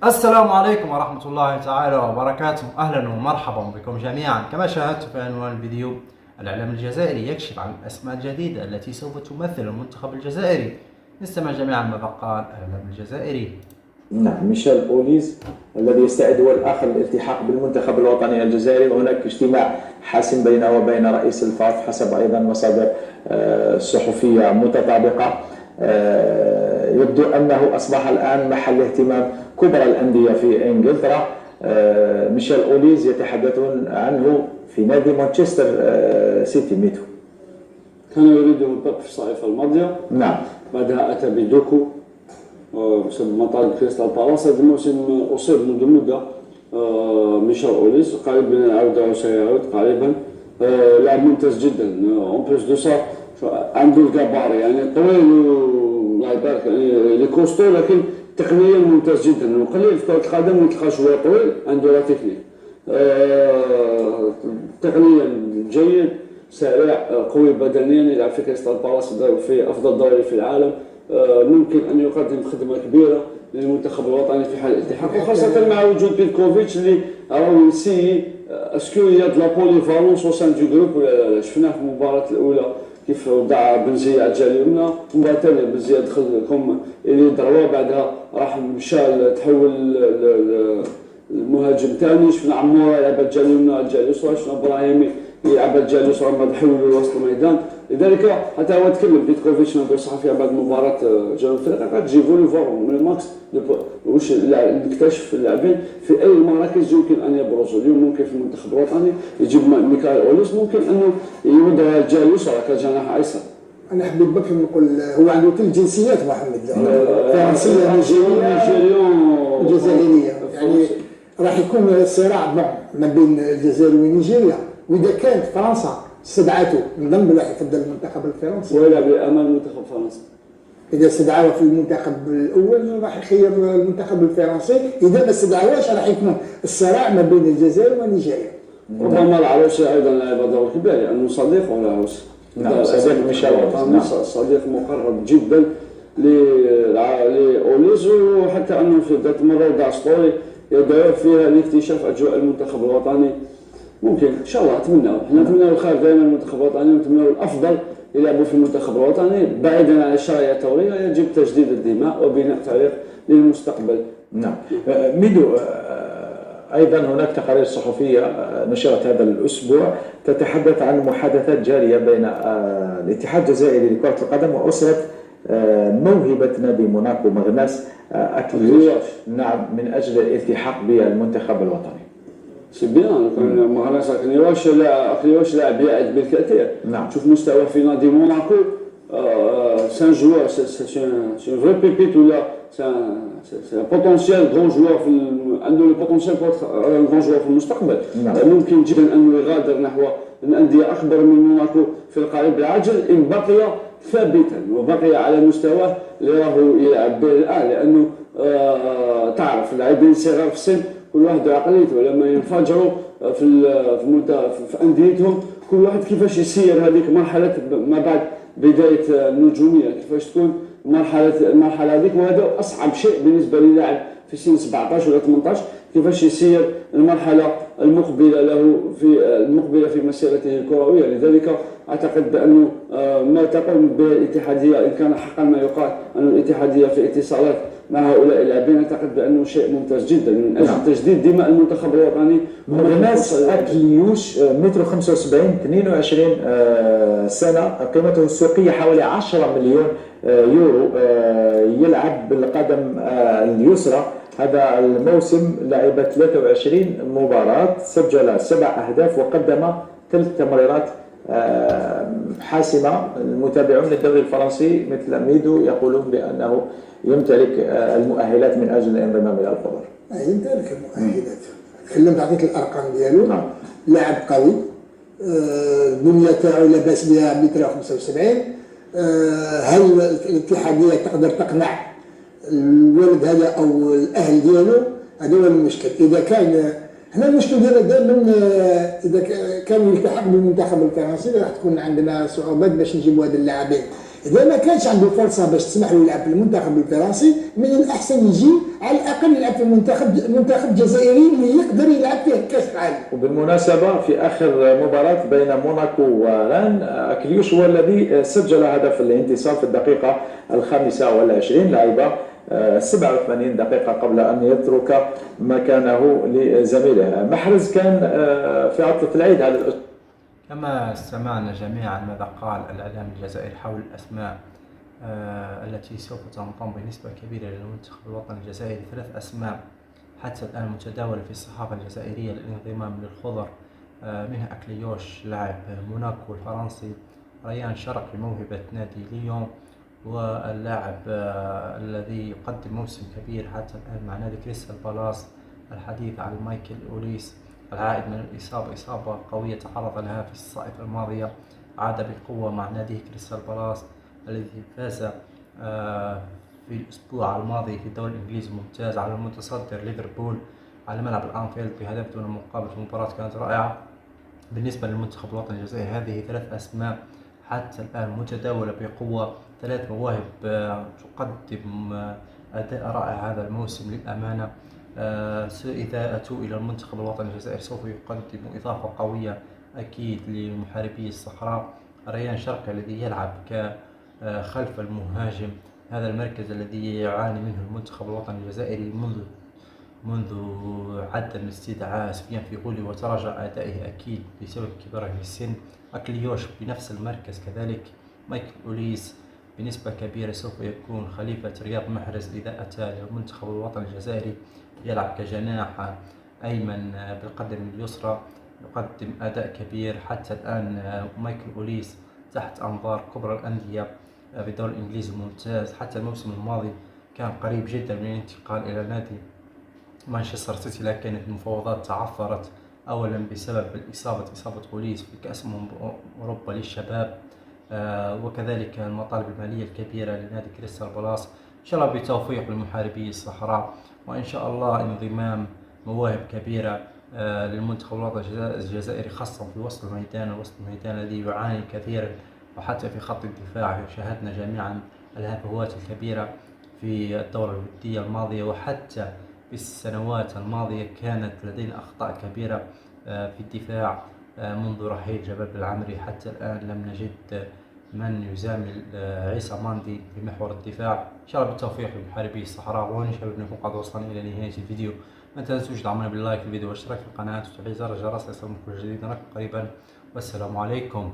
السلام عليكم ورحمة الله تعالى وبركاته. أهلا ومرحبا بكم جميعا. كما شاهدت في عنوان الفيديو، الإعلام الجزائري يكشف عن الأسماء الجديدة التي سوف تمثل المنتخب الجزائري. نستمع جميعا ماذا قال الإعلام الجزائري. نعم، ميشيل أوليز الذي يستعد هو الآخر للالتحاق بالمنتخب الوطني الجزائري، وهناك اجتماع حاسم بينه وبين رئيس الفاف حسب أيضا مصادر صحفية متطابقة. يبدو أنه أصبح الآن محل اهتمام كبرى الأندية في إنجلترا. ميشيل أوليز يتحدثون عنه في نادي مانشستر سيتي ميتو. كان يريده الباب في الصيف الماضية. نعم، بعدها أتى بدوكو بسبب مطالب كريستال بالاس. هذا الموسم أصيب منذ مدة ميشيل أوليز، قريب من العودة وسيعود قريبا. لاعب ممتاز جدا، اون بليس دو سا عنده الجبار، يعني طويل الله يبارك، يعني لي كوستو، لكن تقنيا ممتاز جدا. وقليل في كرة القدم تلقى شوية طويل عنده لا تكنيك. تقنيا جيد، سريع، قوي بدنيا، يلعب في كريستال بالاس في افضل دوري في العالم. ممكن ان يقدم خدمه كبيره للمنتخب الوطني في حال الالتحاق، وخاصه مع وجود بيتكوفيتش اللي راهو يسيي اسكو يا دو لا بوليفالونس او سان دو جروب ولا لا. شفناه في المباراه الاولى كيف وضع بنزيه على الجهه اليمنى، المباراه الثانيه بنزيه دخل كوم اللي ضربه، بعدها راح مشى تحول المهاجم ثاني. شفنا عمورة يلعب على الجهه اليمنى على الجهه اليسرى، شفنا ابراهيمي يلعب على الجهه اليسرى ما تحولوا لوسط الميدان. لذلك حتى هو تكلم بيتكوفيتش نهضر صحفي بعد مباراه جنوب افريقيا، تجي فولي فورم من الماكس واش نكتشف اللاعبين في اي مراكز يمكن ان يبرزوا. اليوم ممكن في المنتخب الوطني يجيب ميكائيل أوليز، ممكن انه يوضع على الجهه اليسرى كجناح ايسر. انا حبيت بك نقول هو عنده ثلاث جنسيات محمد، فرنسيه نيجيريه وجزائريه، يعني راح يكون صراع ما بين الجزائر ونيجيريا، واذا كانت فرنسا استدعته انضم راح يفضل المنتخب الفرنسي ويلعب بامل المنتخب الفرنسي. اذا استدعاه في المنتخب الاول راح يخير المنتخب الفرنسي، اذا ما استدعاوش راح يكون الصراع ما بين الجزائر ونيجيريا. ربما العروسي ايضا لعب دور كبير لانه صديق ولا عروسي. نعم، صديق ميشيل أوليز، صديق مقرب جدا لأوليز، وحتى انه في ذات المره وضع ستوري يدعو فيها لاكتشاف اجواء المنتخب الوطني. ممكن ان شاء الله احنا نتمنى الخير دائما للمنتخب الوطني، ونتمنى الافضل يلعبوا في المنتخب الوطني. بعيدا عن الشرعيه الثوريه يجب تجديد الدماء وبناء تاريخ للمستقبل. نعم. ميدو، أيضا هناك تقارير صحفية نشرت هذا الأسبوع تتحدث عن محادثات جارية بين الاتحاد الجزائري لكرة القدم وأسرة موهبة نادي موناكو مغناس أكليوش، نعم، من أجل الالتحاق بالمنتخب الوطني. سي بيان، مغناس أكليوش لاعب يعد بالكثير. نعم. شوف مستواه في نادي موناكو، سان جوار، سي ان فري بيبيت، ولا سي ان بوتونسيال غون جوار، عنده لو بوتونسيال غون جوار في المستقبل. نعم. ممكن جدا انه يغادر نحو الانديه اكبر من موناكو في القريب العاجل ان بقي ثابتا وبقي على مستواه اللي راهو يلعب به الان، لانه تعرف اللاعبين صغار في السن كل واحد عقليته لما ينفجروا في انديتهم، كل واحد كيفاش يسير هذيك مرحله ما بعد بدايه النجوميه، كيفاش تكون المرحله هذيك. وهذا اصعب شيء بالنسبه للاعب في سن 17 ولا 18، كيفاش يسير المرحله المقبله في مسيرته الكرويه. لذلك اعتقد بانه ما تقوم به الاتحاديه، ان كان حقا ما يقال ان الاتحاديه في اتصالات مع هؤلاء اللاعبين، اعتقد بانه شيء ممتاز جدا من اجل تجديد دماء المنتخب الوطني. مغناس أكليوش متر 75، 22 سنة، قيمته السوقية حوالي 10 مليون يورو. يلعب بالقدم اليسرى. هذا الموسم لعب 23 مباراة، سجل 7 أهداف وقدم 3 تمريرات حاسمة. المتابعون للدوري الفرنسي مثل ميدو يقولون بأنه يمتلك المؤهلات من أجل الانضمام إلى الخضر. يمتلك المؤهلات. تكلمت عطيت الأرقام ديالو. نعم. لاعب قوي، البنية تاعو لاباس بها متر 75. هل الاتحادية تقدر تقنع الولد هذا أو الأهل ديالو؟ هذا هو المشكل. إذا كان هنا المشكل ديالنا دائما اذا كان يلتحق بالمنتخب الفرنسي راح تكون عندنا صعوبات باش نجيبوا هاد اللاعبين. اذا ما كانش عنده فرصه باش تسمح له يلعب في المنتخب الفرنسي، من الاحسن يجي على الاقل يلعب في المنتخب الجزائري اللي يقدر يلعب فيه كاس العالم. وبالمناسبة في آخر مباراة بين موناكو وران، أكليوش هو الذي سجل هدف الانتصار في الدقيقة 25، لعب 87 دقيقة قبل أن يترك مكانه لزميله. محرز كان في عطلة العيد هذا الأسبوع. كما استمعنا جميعا ماذا قال الإعلام الجزائري حول الأسماء التي سوف تنضم بنسبة كبيرة للمنتخب الوطني الجزائري. 3 أسماء حتى الآن متداولة في الصحافة الجزائرية للانضمام للخضر، منها أكليوش لاعب موناكو الفرنسي، ريان شرقي موهبة نادي ليون، واللاعب الذي يقدم موسم كبير حتى الآن مع نادي كريستال بالاس، الحديث عن مايكل أوليس العائد من الإصابة، إصابة قوية تعرض لها في الصائفة الماضية، عاد بقوة مع ناديه كريستال بالاس الذي فاز في الأسبوع الماضي في الدوري الإنجليزي الممتاز على المتصدر ليفربول على ملعب الأنفيلد بهدف دون مقابل. المباراة كانت رائعة. بالنسبة للمنتخب الوطني الجزائري هذه 3 أسماء حتى الآن متداولة بقوة، 3 مواهب تقدم أداء رائع هذا الموسم للأمانة. إذا أتوا إلى المنتخب الوطني الجزائري سوف يقدم إضافة قوية أكيد لمحاربي الصحراء. ريان شرقي الذي يلعب خلف المهاجم، هذا المركز الذي يعاني منه المنتخب الوطني الجزائري منذ عدم استدعاء سفيان فيغولي وتراجع أدائه أكيد بسبب كبره في السن. أكليوش بنفس المركز كذلك. مايكل أوليس بنسبة كبيرة سوف يكون خليفة رياض محرز إذا أتى للمنتخب الوطني الجزائري، يلعب كجناح أيمن بالقدم اليسرى، يقدم أداء كبير. حتى الآن مايكل أوليس تحت أنظار كبرى الأندية في الدوري الإنجليزي الممتاز. حتى الموسم الماضي كان قريب جدا من الانتقال إلى نادي مانشستر سيتي، لكن المفاوضات تعثرت أولا بسبب إصابة أوليس في كأس أوروبا للشباب، وكذلك المطالب المالية الكبيرة لنادي كريستال بالاس. إن شاء الله بالتوفيق للمحاربي الصحراء، وإن شاء الله انضمام مواهب كبيرة للمنتخب الوطني الجزائري، خاصة في وسط الميدان الذي يعاني كثيرا، وحتى في خط الدفاع شاهدنا جميعا الهفوات الكبيرة في الدورة الودية الماضية، وحتى في السنوات الماضية كانت لدينا أخطاء كبيرة في الدفاع منذ رحيل جبال بالعمري. حتى الآن لم نجد من يزامل عيسى ماندي في محور الدفاع. إن شاء الله بالتوفيق لمحاربي الصحراء. ونشاهد أنكم قد وصلنا إلى نهاية الفيديو. ما تنسوش دعمونا باللايك في الفيديو والاشتراك في القناة وتفعيل زر الجرس ليصلكم كل جديد. نراكم قريبا والسلام عليكم.